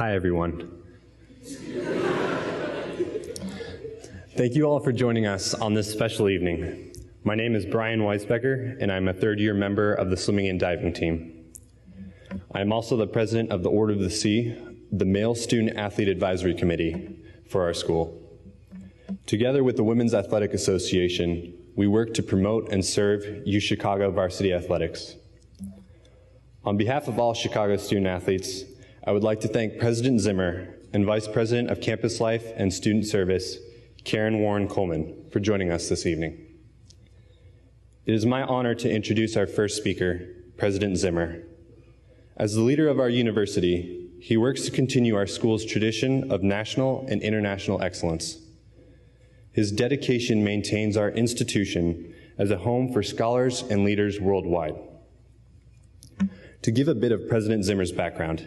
Hi, everyone. Thank you all for joining us on this special evening. My name is Brian Weisbecker, and I'm a third-year member of the swimming and diving team. I am also the president of the Order of the Sea, the Male Student Athlete Advisory Committee for our school. Together with the Women's Athletic Association, we work to promote and serve UChicago varsity athletics. On behalf of all Chicago student athletes, I would like to thank President Zimmer and Vice President of Campus Life and Student Service, Karen Warren Coleman, for joining us this evening. It is my honor to introduce our first speaker, President Zimmer. As the leader of our university, he works to continue our school's tradition of national and international excellence. His dedication maintains our institution as a home for scholars and leaders worldwide. To give a bit of President Zimmer's background,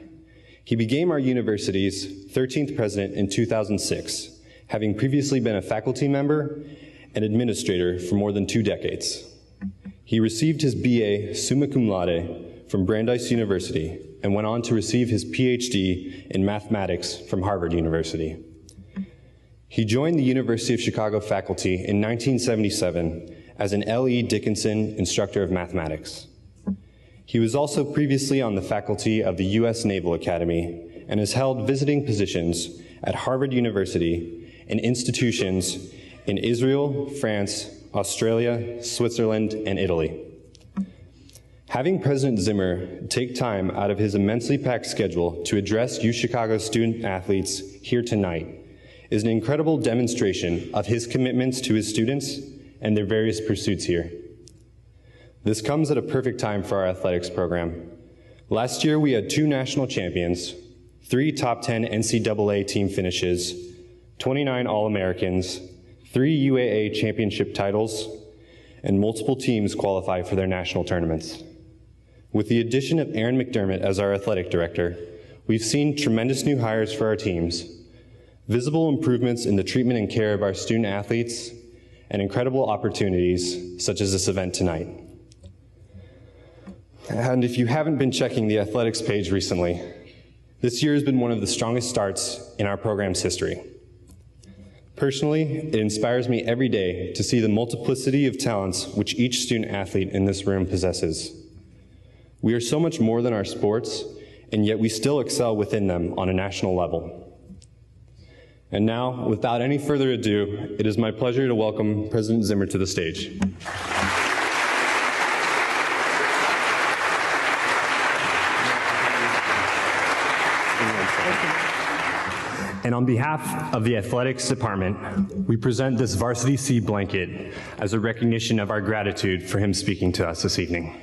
he became our university's 13th president in 2006, having previously been a faculty member and administrator for more than 2 decades. He received his BA summa cum laude from Brandeis University and went on to receive his PhD in mathematics from Harvard University. He joined the University of Chicago faculty in 1977 as an L.E. Dickinson Instructor of Mathematics. He was also previously on the faculty of the U.S. Naval Academy and has held visiting positions at Harvard University and institutions in Israel, France, Australia, Switzerland, and Italy. Having President Zimmer take time out of his immensely packed schedule to address UChicago student athletes here tonight is an incredible demonstration of his commitments to his students and their various pursuits here. This comes at a perfect time for our athletics program. Last year, we had 2 national champions, 3 top 10 NCAA team finishes, 29 All-Americans, 3 UAA championship titles, and multiple teams qualify for their national tournaments. With the addition of Erin McDermott as our athletic director, we've seen tremendous new hires for our teams, visible improvements in the treatment and care of our student athletes, and incredible opportunities such as this event tonight. And if you haven't been checking the athletics page recently, this year has been one of the strongest starts in our program's history. Personally, it inspires me every day to see the multiplicity of talents which each student athlete in this room possesses. We are so much more than our sports, and yet we still excel within them on a national level. And now, without any further ado, it is my pleasure to welcome President Zimmer to the stage. And on behalf of the athletics department, we present this Varsity C blanket as a recognition of our gratitude for him speaking to us this evening.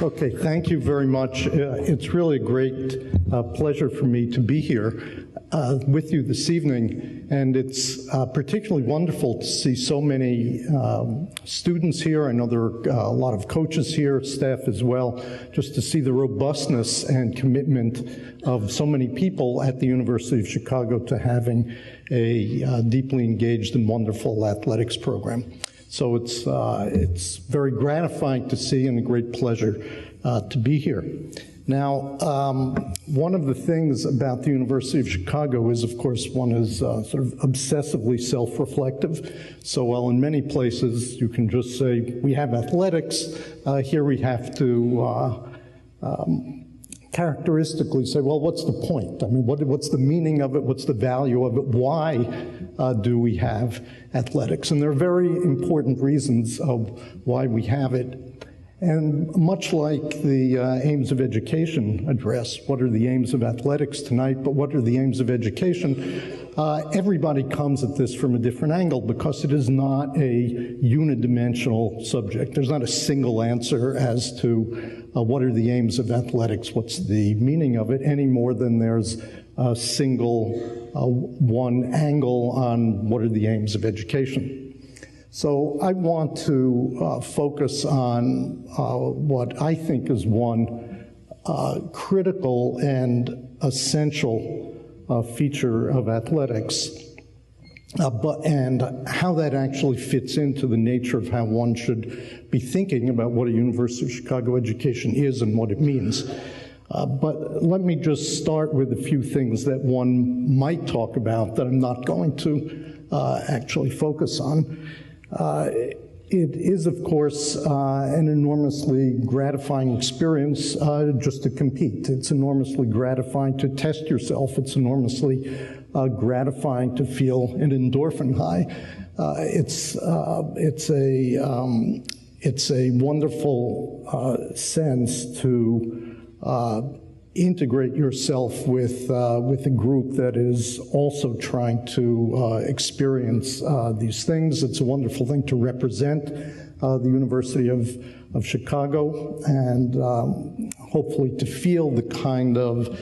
Okay, thank you very much. It's really a great pleasure for me to be here with you this evening, and it's particularly wonderful to see so many students here. I know there are a lot of coaches here, staff as well, just to see the robustness and commitment of so many people at the University of Chicago to having a deeply engaged and wonderful athletics program. So it's very gratifying to see and a great pleasure to be here. Now, one of the things about the University of Chicago is, of course, one is sort of obsessively self-reflective. So while in many places you can just say, we have athletics, here we have to characteristically say, well, what's the point? I mean, what's the meaning of it? What's the value of it? Why do we have athletics? And there are very important reasons of why we have it. And much like the aims of education address, what are the aims of athletics tonight, but what are the aims of education? Everybody comes at this from a different angle because it is not a unidimensional subject. There's not a single answer as to what are the aims of athletics, what's the meaning of it, any more than there's a single one angle on what are the aims of education. So I want to focus on what I think is one critical and essential feature of athletics, and how that actually fits into the nature of how one should be thinking about what a University of Chicago education is and what it means. But let me just start with a few things that one might talk about that I'm not going to actually focus on. It is, of course, an enormously gratifying experience just to compete. It's enormously gratifying to test yourself. It's enormously gratifying to feel an endorphin high. It's a wonderful sense to integrate yourself with a group that is also trying to experience these things. It's a wonderful thing to represent the University of Chicago and hopefully to feel the kind of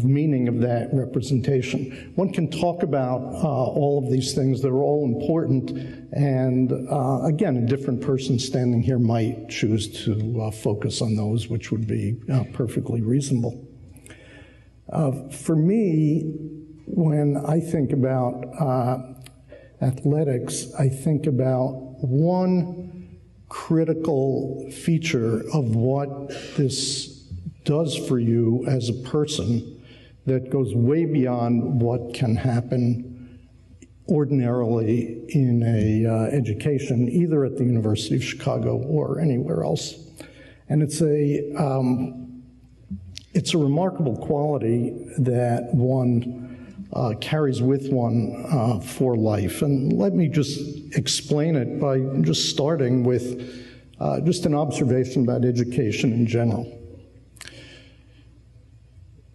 meaning of that representation. One can talk about all of these things. They're all important, and again, a different person standing here might choose to focus on those, which would be perfectly reasonable. For me, when I think about athletics, I think about one critical feature of what this does for you as a person that goes way beyond what can happen ordinarily in a education, either at the University of Chicago or anywhere else. And it's a remarkable quality that one carries with one for life. And let me just explain it by just starting with just an observation about education in general.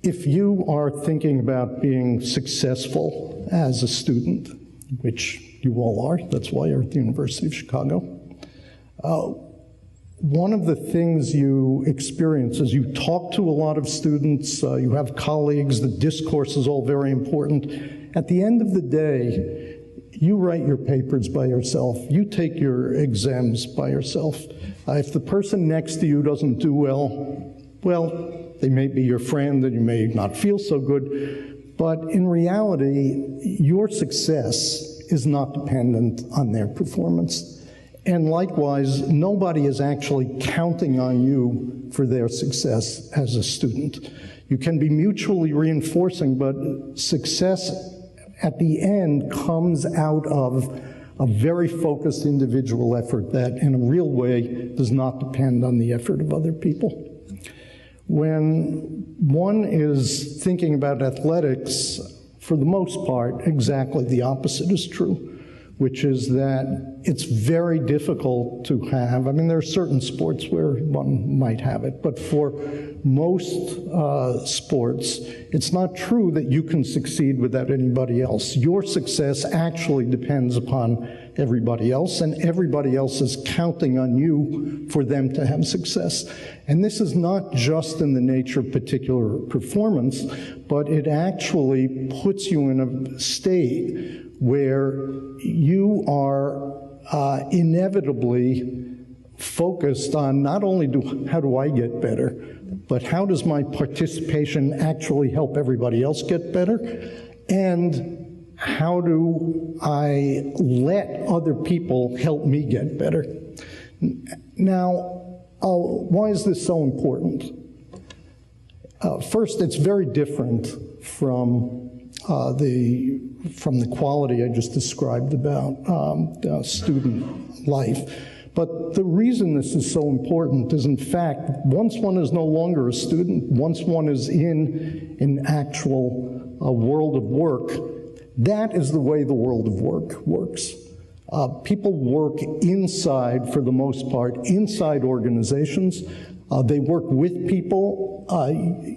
If you are thinking about being successful as a student, which you all are, that's why you're at the University of Chicago, one of the things you experience is you talk to a lot of students, you have colleagues, the discourse is all very important. At the end of the day, you write your papers by yourself, you take your exams by yourself. If the person next to you doesn't do well, they may be your friend and you may not feel so good, but in reality, your success is not dependent on their performance. And likewise, nobody is actually counting on you for their success as a student. You can be mutually reinforcing, but success at the end comes out of a very focused individual effort that in a real way does not depend on the effort of other people. When one is thinking about athletics, for the most part, exactly the opposite is true, which is that it's very difficult to have, I mean, there are certain sports where one might have it, but for most sports, it's not true that you can succeed without anybody else. Your success actually depends upon everybody else, and everybody else is counting on you for them to have success. And this is not just in the nature of particular performance, but it actually puts you in a state where you are inevitably focused on not only how do I get better, but how does my participation actually help everybody else get better, and how do I let other people help me get better? Now, why is this so important? First, it's very different from the quality I just described about student life. But the reason this is so important is, in fact, once one is no longer a student, once one is in an actual world of work, that is the way the world of work works. People work inside, for the most part, inside organizations. They work with people.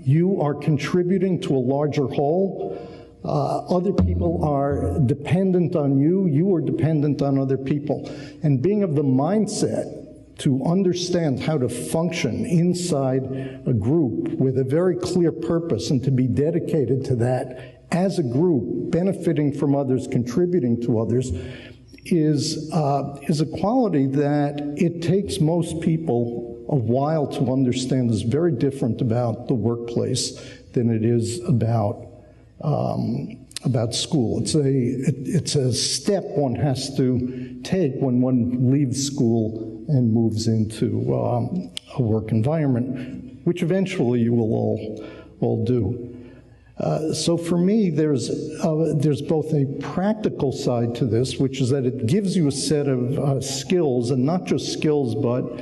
You are contributing to a larger whole. Other people are dependent on you. You are dependent on other people. And being of the mindset to understand how to function inside a group with a very clear purpose and to be dedicated to that as a group, benefiting from others, contributing to others, is a quality that it takes most people a while to understand is very different about the workplace than it is about about school. It's a step one has to take when one leaves school and moves into a work environment, which eventually you will all do. So for me, there's both a practical side to this, which is that it gives you a set of skills, and not just skills, but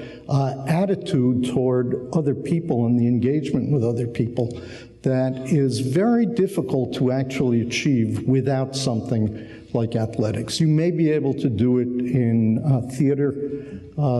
attitude toward other people and the engagement with other people that is very difficult to actually achieve without something like athletics. You may be able to do it in theater.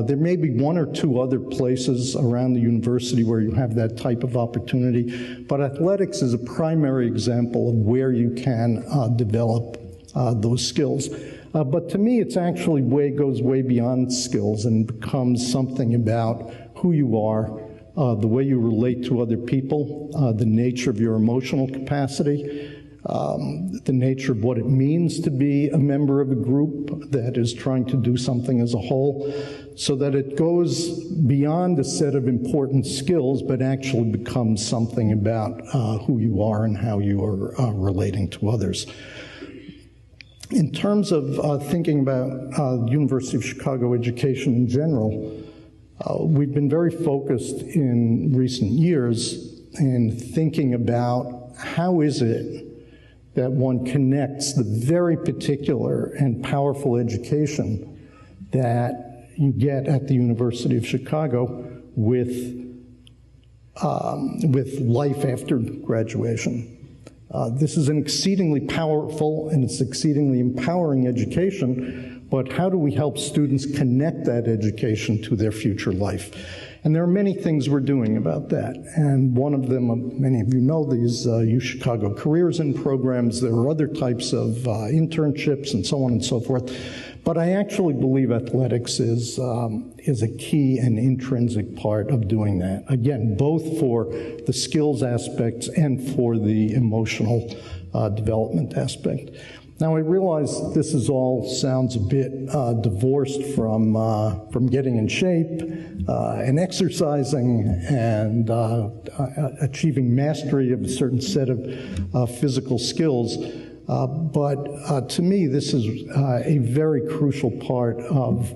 There may be one or two other places around the university where you have that type of opportunity, but athletics is a primary example of where you can develop those skills. But to me, it's actually goes way beyond skills and becomes something about who you are, the way you relate to other people, the nature of your emotional capacity, the nature of what it means to be a member of a group that is trying to do something as a whole, so that it goes beyond a set of important skills, but actually becomes something about who you are and how you are relating to others. In terms of thinking about University of Chicago education in general, we've been very focused in recent years in thinking about how is it that one connects the very particular and powerful education that you get at the University of Chicago with life after graduation. This is an exceedingly powerful and it's exceedingly empowering education, but how do we help students connect that education to their future life? And there are many things we're doing about that. And one of them, many of you know, these UChicago Careers In programs. There are other types of internships and so on and so forth. But I actually believe athletics is a key and intrinsic part of doing that. Again, both for the skills aspects and for the emotional development aspect. Now, I realize this all sounds a bit divorced from getting in shape and exercising and achieving mastery of a certain set of physical skills. But to me, this is a very crucial part of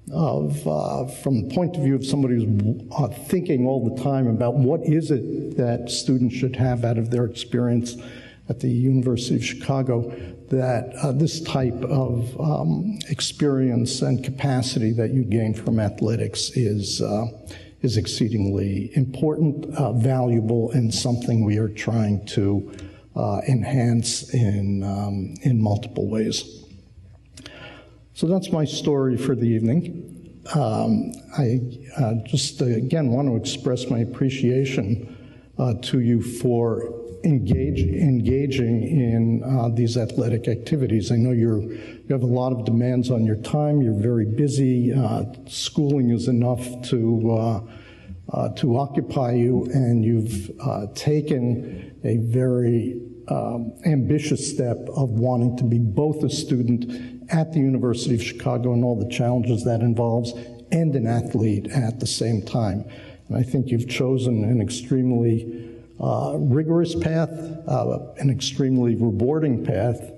from the point of view of somebody who's thinking all the time about what is it that students should have out of their experience at the University of Chicago, that this type of experience and capacity that you gain from athletics is exceedingly important, valuable, and something we are trying to enhance in multiple ways. So that's my story for the evening. I just again want to express my appreciation to you for engaging in these athletic activities. I know you have a lot of demands on your time. You're very busy. Schooling is enough to occupy you, and you've taken a very ambitious step of wanting to be both a student at the University of Chicago and all the challenges that involves, and an athlete at the same time. And I think you've chosen an extremely rigorous path, an extremely rewarding path,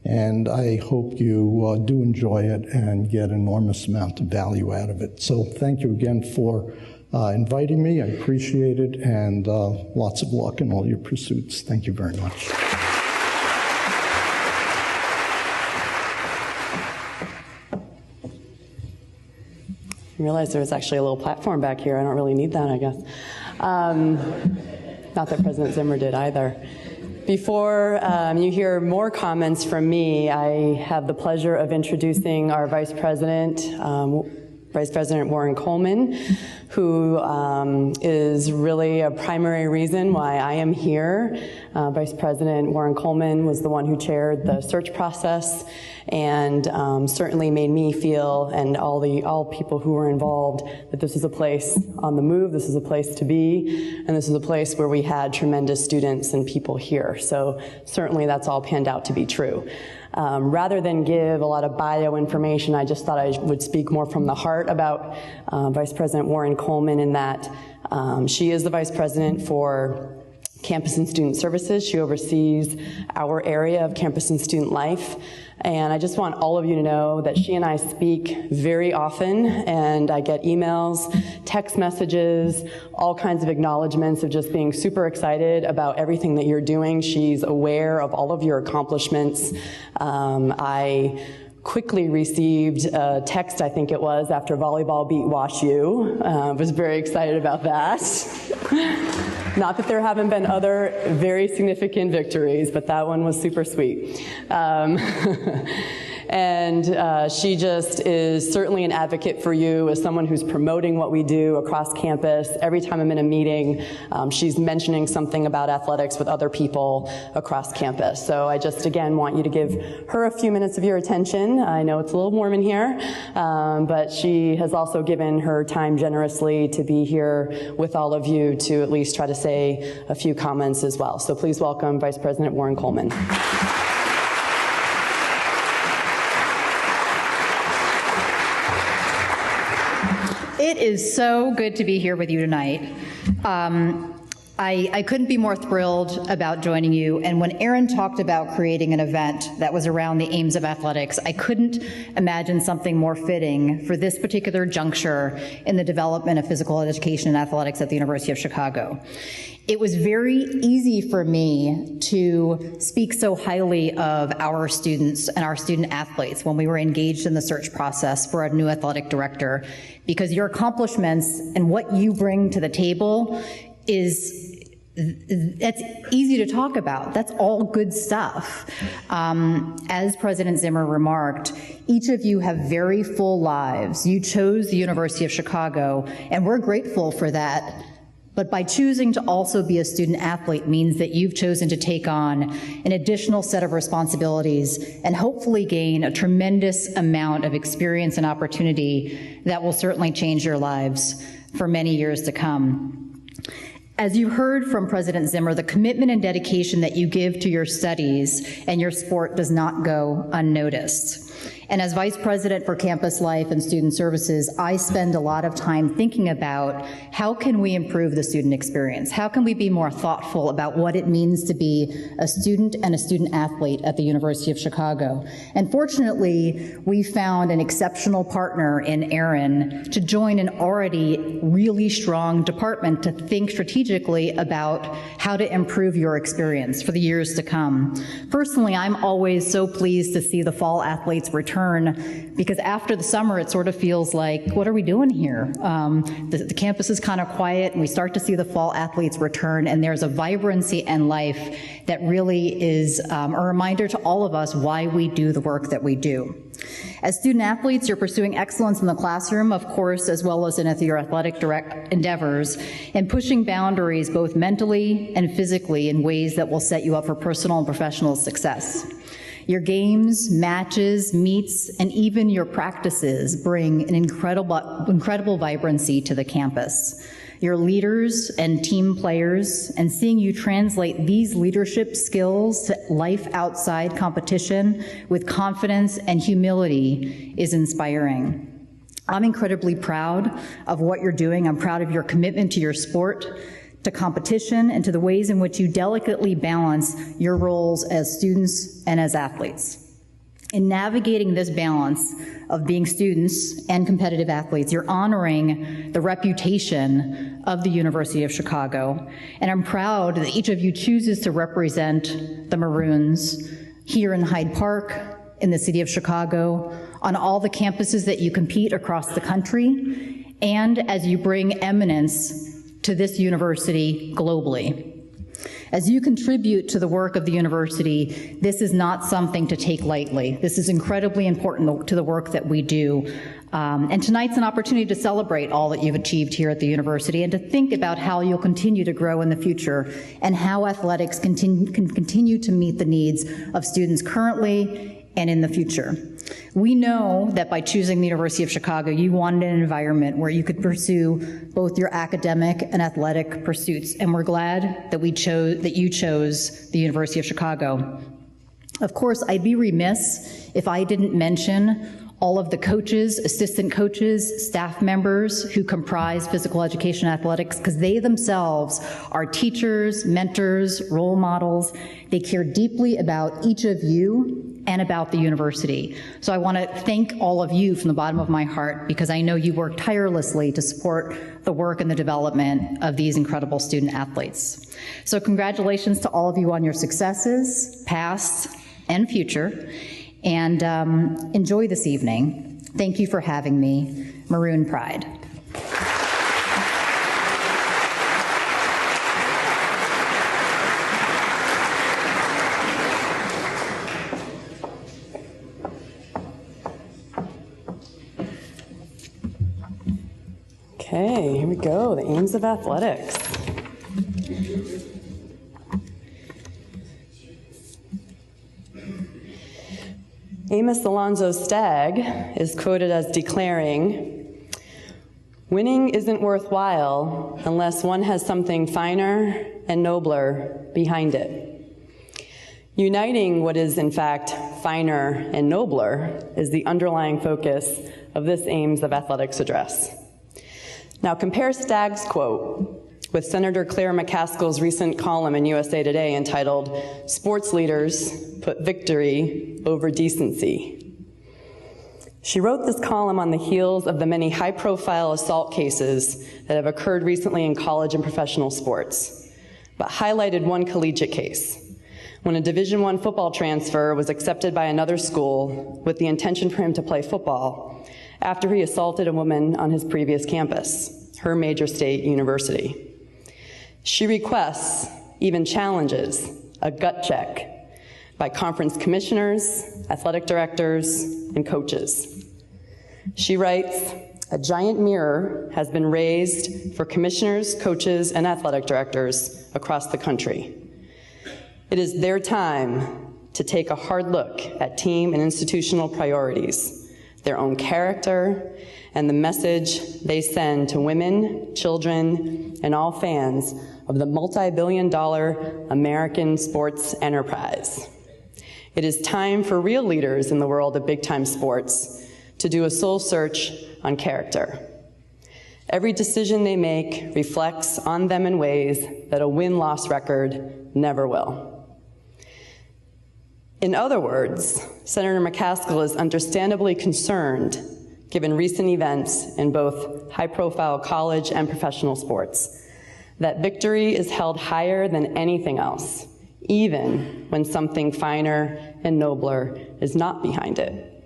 and I hope you do enjoy it and get an enormous amount of value out of it. So thank you again for inviting me. I appreciate it, and lots of luck in all your pursuits. Thank you very much. I realized there was actually a little platform back here. I don't really need that, I guess. Not that President Zimmer did either. Before you hear more comments from me, I have the pleasure of introducing our Vice President Warren Coleman, who is really a primary reason why I am here. Vice President Warren Coleman was the one who chaired the search process and certainly made me feel, and all people who were involved, that this is a place on the move, this is a place to be, and this is a place where we had tremendous students and people here. So certainly that's all panned out to be true. Rather than give a lot of bio information, I just thought I would speak more from the heart about Vice President Warren Coleman, in that she is the Vice President for Campus and Student Services. She oversees our area of campus and student life. And I just want all of you to know that she and I speak very often, and I get emails, text messages, all kinds of acknowledgments of just being super excited about everything that you're doing. She's aware of all of your accomplishments. I quickly received a text, I think it was, after volleyball beat Wash U. Was very excited about that. Not that there haven't been other very significant victories, but that one was super sweet. And she just is certainly an advocate for you as someone who's promoting what we do across campus. Every time I'm in a meeting, she's mentioning something about athletics with other people across campus. So I just, again, want you to give her a few minutes of your attention. I know it's a little warm in here, but she has also given her time generously to be here with all of you to at least try to say a few comments as well. So please welcome Vice President Warren Coleman. It is so good to be here with you tonight. I couldn't be more thrilled about joining you, and when Erin talked about creating an event that was around the aims of athletics, I couldn't imagine something more fitting for this particular juncture in the development of physical education and athletics at the University of Chicago. It was very easy for me to speak so highly of our students and our student athletes when we were engaged in the search process for a new athletic director, because your accomplishments and what you bring to the table that's easy to talk about. That's all good stuff. As President Zimmer remarked, each of you have very full lives. You chose the University of Chicago, and we're grateful for that. But by choosing to also be a student athlete means that you've chosen to take on an additional set of responsibilities and hopefully gain a tremendous amount of experience and opportunity that will certainly change your lives for many years to come. As you heard from President Zimmer, the commitment and dedication that you give to your studies and your sport does not go unnoticed. And as Vice President for Campus Life and Student Services, I spend a lot of time thinking about how can we improve the student experience? How can we be more thoughtful about what it means to be a student and a student athlete at the University of Chicago? And fortunately, we found an exceptional partner in Erin to join an already really strong department to think strategically about how to improve your experience for the years to come. Personally, I'm always so pleased to see the fall athletes return, because after the summer it sort of feels like, what are we doing here? The campus is kind of quiet, and we start to see the fall athletes return, and there's a vibrancy and life that really is a reminder to all of us why we do the work that we do. As student athletes, you're pursuing excellence in the classroom, of course, as well as in your athletic endeavors, and pushing boundaries both mentally and physically in ways that will set you up for personal and professional success. Your games, matches, meets, and even your practices bring an incredible vibrancy to the campus. Your leaders and team players, and seeing you translate these leadership skills to life outside competition with confidence and humility is inspiring. I'm incredibly proud of what you're doing. I'm proud of your commitment to your sport, to competition, and to the ways in which you delicately balance your roles as students and as athletes. In navigating this balance of being students and competitive athletes, you're honoring the reputation of the University of Chicago, and I'm proud that each of you chooses to represent the Maroons here in Hyde Park, in the city of Chicago, on all the campuses that you compete across the country, and as you bring eminence to this university globally. As you contribute to the work of the university, this is not something to take lightly. This is incredibly important to the work that we do. And tonight's an opportunity to celebrate all that you've achieved here at the university and to think about how you'll continue to grow in the future and how athletics can continue to meet the needs of students currently and in the future. We know that by choosing the University of Chicago, you wanted an environment where you could pursue both your academic and athletic pursuits, and we're glad that you chose the University of Chicago. Of course, I'd be remiss if I didn't mention all of the coaches, assistant coaches, staff members who comprise physical education athletics, because they themselves are teachers, mentors, role models. They care deeply about each of you and about the university. So I want to thank all of you from the bottom of my heart, because I know you work tirelessly to support the work and the development of these incredible student athletes. So congratulations to all of you on your successes, past and future. And enjoy this evening. Thank you for having me. Maroon Pride. Okay, here we go, the aims of athletics. Amos Alonzo Stagg is quoted as declaring, "Winning isn't worthwhile unless one has something finer and nobler behind it." Uniting what is in fact finer and nobler is the underlying focus of this Aims of Athletics address. Now compare Stagg's quote with Senator Claire McCaskill's recent column in USA Today entitled, "Sports Leaders Put Victory Over Decency." She wrote this column on the heels of the many high-profile assault cases that have occurred recently in college and professional sports, but highlighted one collegiate case, when a Division I football transfer was accepted by another school with the intention for him to play football after he assaulted a woman on his previous campus, her major state university. She requests, even challenges, a gut check by conference commissioners, athletic directors, and coaches. She writes, "A giant mirror has been raised for commissioners, coaches, and athletic directors across the country. It is their time to take a hard look at team and institutional priorities, their own character, and the message they send to women, children, and all fans of the multi-billion-dollar American sports enterprise. It is time for real leaders in the world of big-time sports to do a soul search on character. Every decision they make reflects on them in ways that a win-loss record never will." In other words, Senator McCaskill is understandably concerned, given recent events in both high-profile college and professional sports, that victory is held higher than anything else, even when something finer and nobler is not behind it.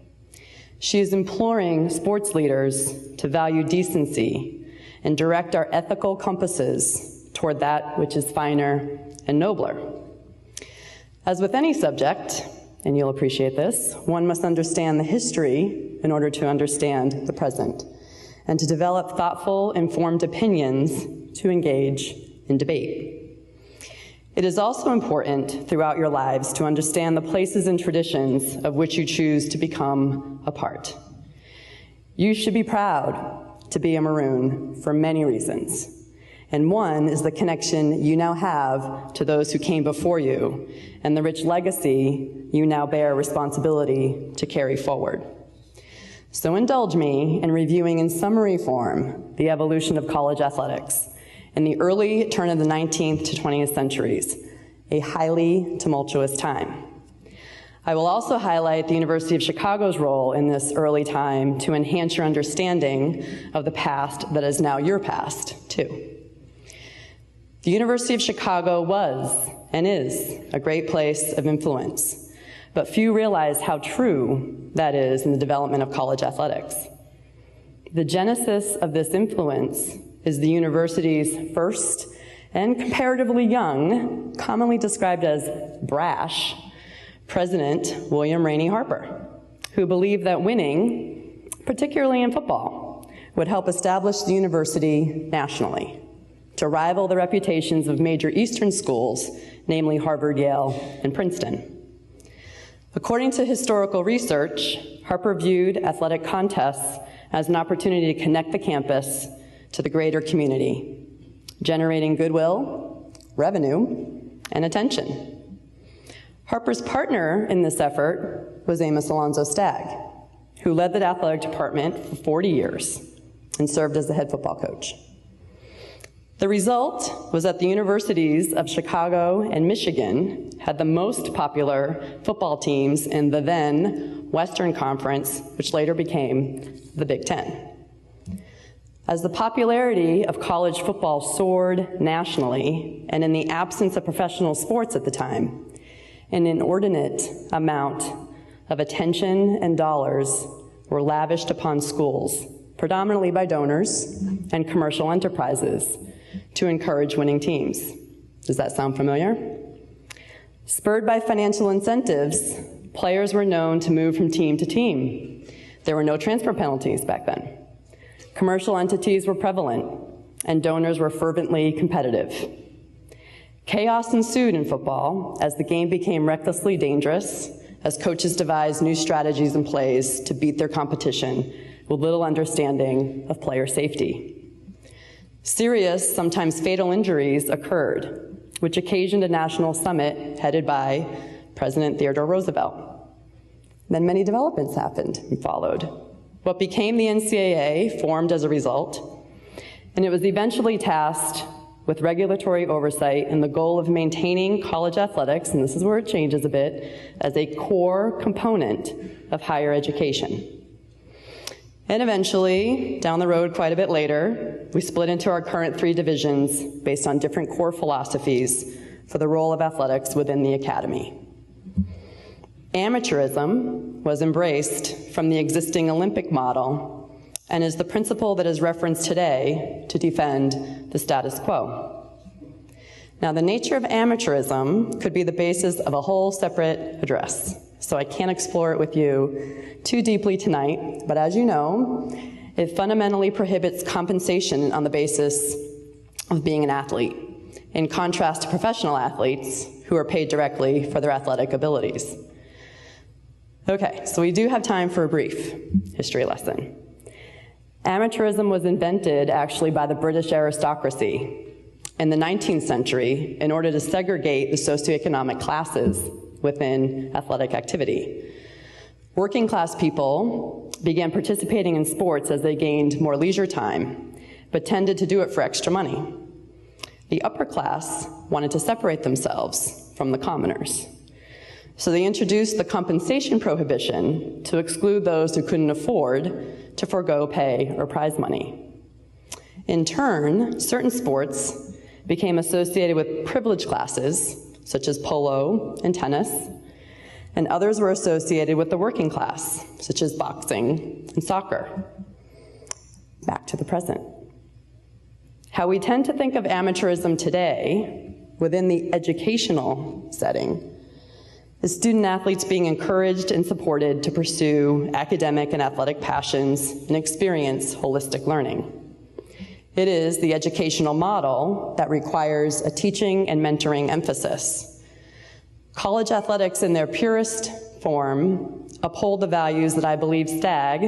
She is imploring sports leaders to value decency and direct our ethical compasses toward that which is finer and nobler. As with any subject, and you'll appreciate this, one must understand the history in order to understand the present, and to develop thoughtful, informed opinions to engage in debate. It is also important throughout your lives to understand the places and traditions of which you choose to become a part. You should be proud to be a Maroon for many reasons, and one is the connection you now have to those who came before you and the rich legacy you now bear responsibility to carry forward. So indulge me in reviewing in summary form the evolution of college athletics in the early turn of the 19th to 20th centuries, a highly tumultuous time. I will also highlight the University of Chicago's role in this early time to enhance your understanding of the past that is now your past, too. The University of Chicago was and is a great place of influence, but few realize how true that is in the development of college athletics. The genesis of this influence is the university's first and comparatively young, commonly described as brash, President William Rainey Harper, who believed that winning, particularly in football, would help establish the university nationally, to rival the reputations of major Eastern schools, namely Harvard, Yale, and Princeton. According to historical research, Harper viewed athletic contests as an opportunity to connect the campus to the greater community, generating goodwill, revenue, and attention. Harper's partner in this effort was Amos Alonzo Stagg, who led the athletic department for 40 years and served as the head football coach. The result was that the universities of Chicago and Michigan had the most popular football teams in the then Western Conference, which later became the Big Ten. As the popularity of college football soared nationally, and in the absence of professional sports at the time, an inordinate amount of attention and dollars were lavished upon schools, predominantly by donors and commercial enterprises, to encourage winning teams. Does that sound familiar? Spurred by financial incentives, players were known to move from team to team. There were no transfer penalties back then. Commercial entities were prevalent, and donors were fervently competitive. Chaos ensued in football as the game became recklessly dangerous, as coaches devised new strategies and plays to beat their competition with little understanding of player safety. Serious, sometimes fatal injuries occurred, which occasioned a national summit headed by President Theodore Roosevelt. Then many developments happened and followed. What became the NCAA formed as a result, and it was eventually tasked with regulatory oversight and the goal of maintaining college athletics, and this is where it changes a bit, as a core component of higher education. And eventually, down the road quite a bit later, we split into our current 3 divisions based on different core philosophies for the role of athletics within the academy. Amateurism was embraced from the existing Olympic model and is the principle that is referenced today to defend the status quo. Now, the nature of amateurism could be the basis of a whole separate address, so I can't explore it with you too deeply tonight, but as you know, it fundamentally prohibits compensation on the basis of being an athlete, in contrast to professional athletes who are paid directly for their athletic abilities. Okay, so we do have time for a brief history lesson. Amateurism was invented actually by the British aristocracy in the 19th century in order to segregate the socioeconomic classes within athletic activity. Working class people began participating in sports as they gained more leisure time, but tended to do it for extra money. The upper class wanted to separate themselves from the commoners. So they introduced the compensation prohibition to exclude those who couldn't afford to forego pay or prize money. In turn, certain sports became associated with privileged classes, such as polo and tennis, and others were associated with the working class, such as boxing and soccer. Back to the present. How we tend to think of amateurism today within the educational setting is student athletes being encouraged and supported to pursue academic and athletic passions and experience holistic learning. It is the educational model that requires a teaching and mentoring emphasis. College athletics in their purest form uphold the values that I believe STAG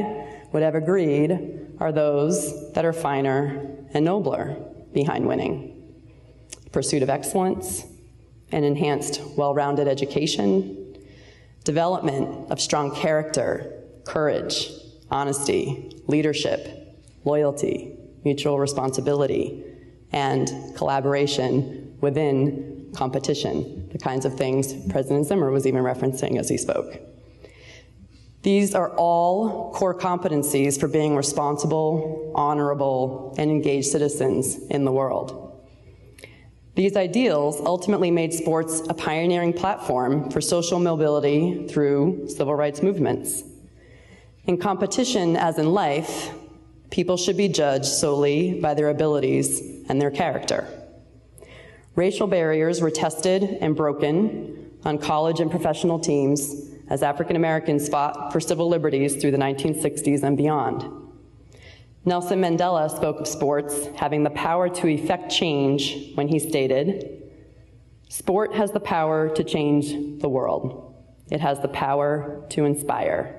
would have agreed are those that are finer and nobler behind winning. Pursuit of excellence, an enhanced, well-rounded education, development of strong character, courage, honesty, leadership, loyalty, mutual responsibility, and collaboration within competition, the kinds of things President Zimmer was even referencing as he spoke. These are all core competencies for being responsible, honorable, and engaged citizens in the world. These ideals ultimately made sports a pioneering platform for social mobility through civil rights movements. In competition, as in life, people should be judged solely by their abilities and their character. Racial barriers were tested and broken on college and professional teams as African Americans fought for civil liberties through the 1960s and beyond. Nelson Mandela spoke of sports having the power to effect change when he stated, "Sport has the power to change the world. It has the power to inspire.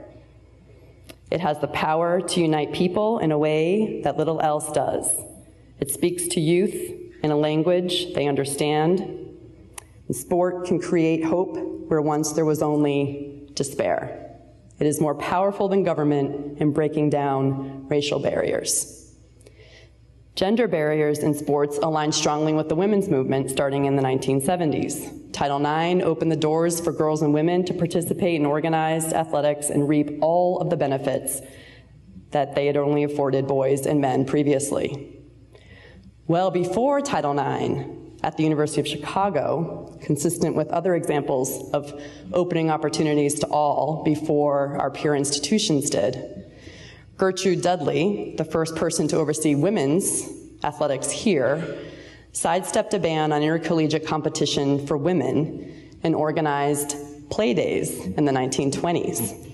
It has the power to unite people in a way that little else does. It speaks to youth in a language they understand. And sport can create hope where once there was only despair. It is more powerful than government in breaking down racial barriers. Gender barriers in sports align strongly with the women's movement starting in the 1970s. Title IX opened the doors for girls and women to participate in organized athletics and reap all of the benefits that they had only afforded boys and men previously. Well before Title IX, at the University of Chicago, consistent with other examples of opening opportunities to all before our peer institutions did, Gertrude Dudley, the first person to oversee women's athletics here, sidestepped a ban on intercollegiate competition for women and organized play days in the 1920s.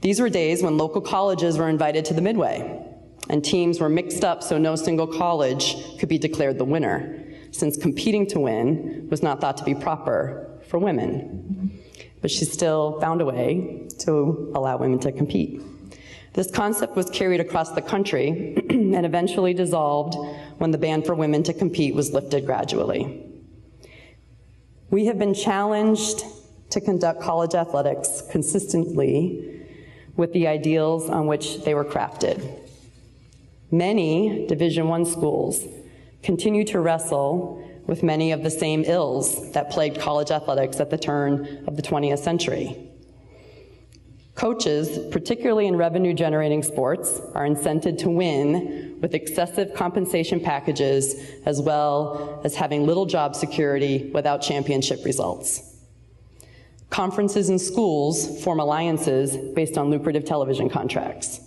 These were days when local colleges were invited to the Midway, and teams were mixed up so no single college could be declared the winner, since competing to win was not thought to be proper for women. But she still found a way to allow women to compete. This concept was carried across the country and eventually dissolved when the ban for women to compete was lifted gradually. We have been challenged to conduct college athletics consistently with the ideals on which they were crafted. Many Division I schools continue to wrestle with many of the same ills that plagued college athletics at the turn of the 20th century. Coaches, particularly in revenue-generating sports, are incented to win with excessive compensation packages as well as having little job security without championship results. Conferences and schools form alliances based on lucrative television contracts.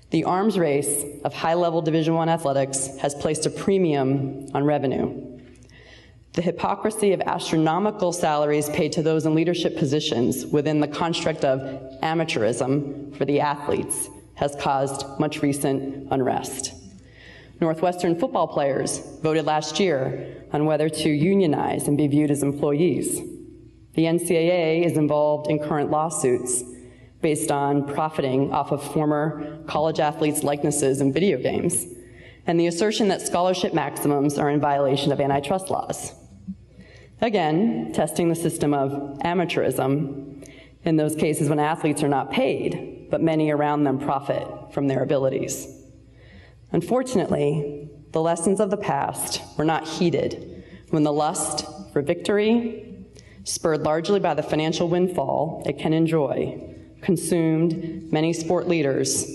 The arms race of high-level Division I athletics has placed a premium on revenue. The hypocrisy of astronomical salaries paid to those in leadership positions within the construct of amateurism for the athletes has caused much recent unrest. Northwestern football players voted last year on whether to unionize and be viewed as employees. The NCAA is involved in current lawsuits based on profiting off of former college athletes' likenesses in video games, and the assertion that scholarship maximums are in violation of antitrust laws. Again, testing the system of amateurism in those cases when athletes are not paid, but many around them profit from their abilities. Unfortunately, the lessons of the past were not heeded when the lust for victory, spurred largely by the financial windfall it can enjoy, consumed many sport leaders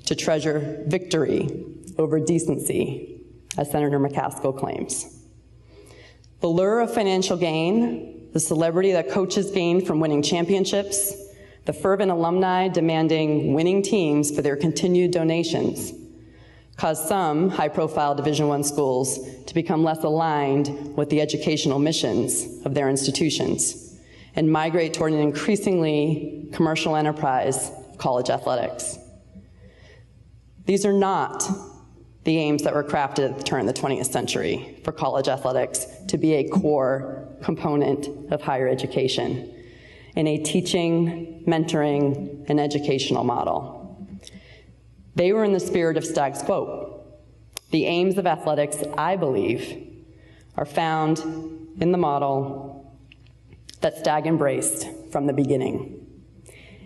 to treasure victory over decency, as Senator McCaskill claims. The lure of financial gain, the celebrity that coaches gain from winning championships, the fervent alumni demanding winning teams for their continued donations, caused some high-profile Division I schools to become less aligned with the educational missions of their institutions and migrate toward an increasingly commercial enterprise of college athletics. These are not the aims that were crafted at the turn of the 20th century for college athletics to be a core component of higher education in a teaching, mentoring, and educational model. They were in the spirit of status quo. The aims of athletics, I believe, are found in the model that Stagg embraced from the beginning.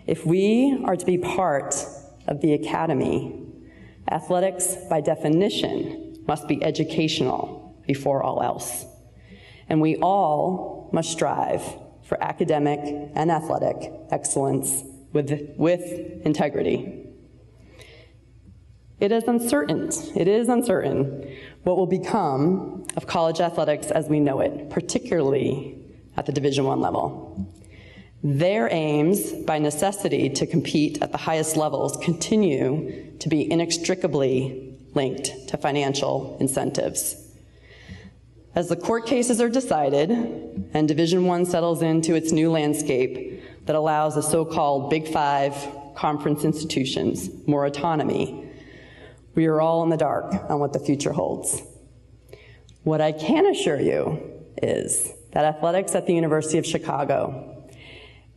If we are to be part of the academy, athletics, by definition, must be educational before all else. And we all must strive for academic and athletic excellence with integrity. It is uncertain what will become of college athletics as we know it, particularly at the Division I level. Their aims, by necessity, to compete at the highest levels continue to be inextricably linked to financial incentives. As the court cases are decided and Division I settles into its new landscape that allows the so-called Big Five conference institutions more autonomy, we are all in the dark on what the future holds. What I can assure you is that athletics at the University of Chicago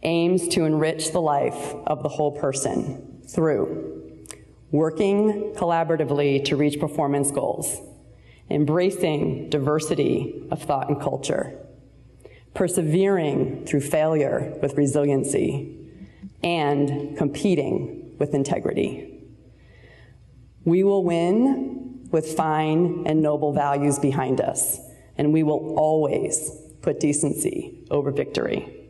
aims to enrich the life of the whole person through working collaboratively to reach performance goals, embracing diversity of thought and culture, persevering through failure with resiliency, and competing with integrity. We will win with fine and noble values behind us, and we will always put decency over victory.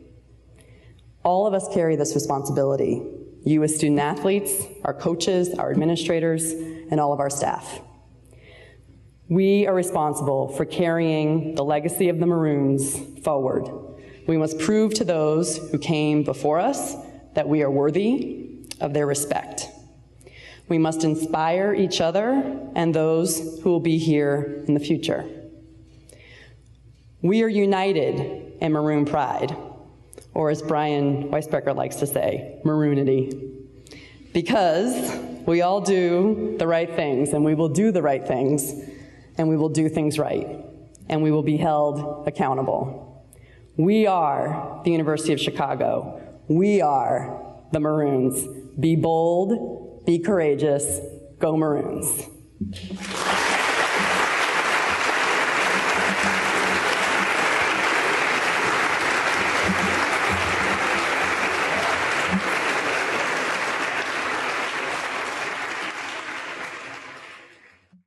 All of us carry this responsibility. You as student athletes, our coaches, our administrators, and all of our staff. We are responsible for carrying the legacy of the Maroons forward. We must prove to those who came before us that we are worthy of their respect. We must inspire each other and those who will be here in the future. We are united in Maroon pride, or as Brian Weisbecker likes to say, Maroonity. Because we all do the right things, and we will do the right things, and we will do things right, and we will be held accountable. We are the University of Chicago. We are the Maroons. Be bold, be courageous, go Maroons.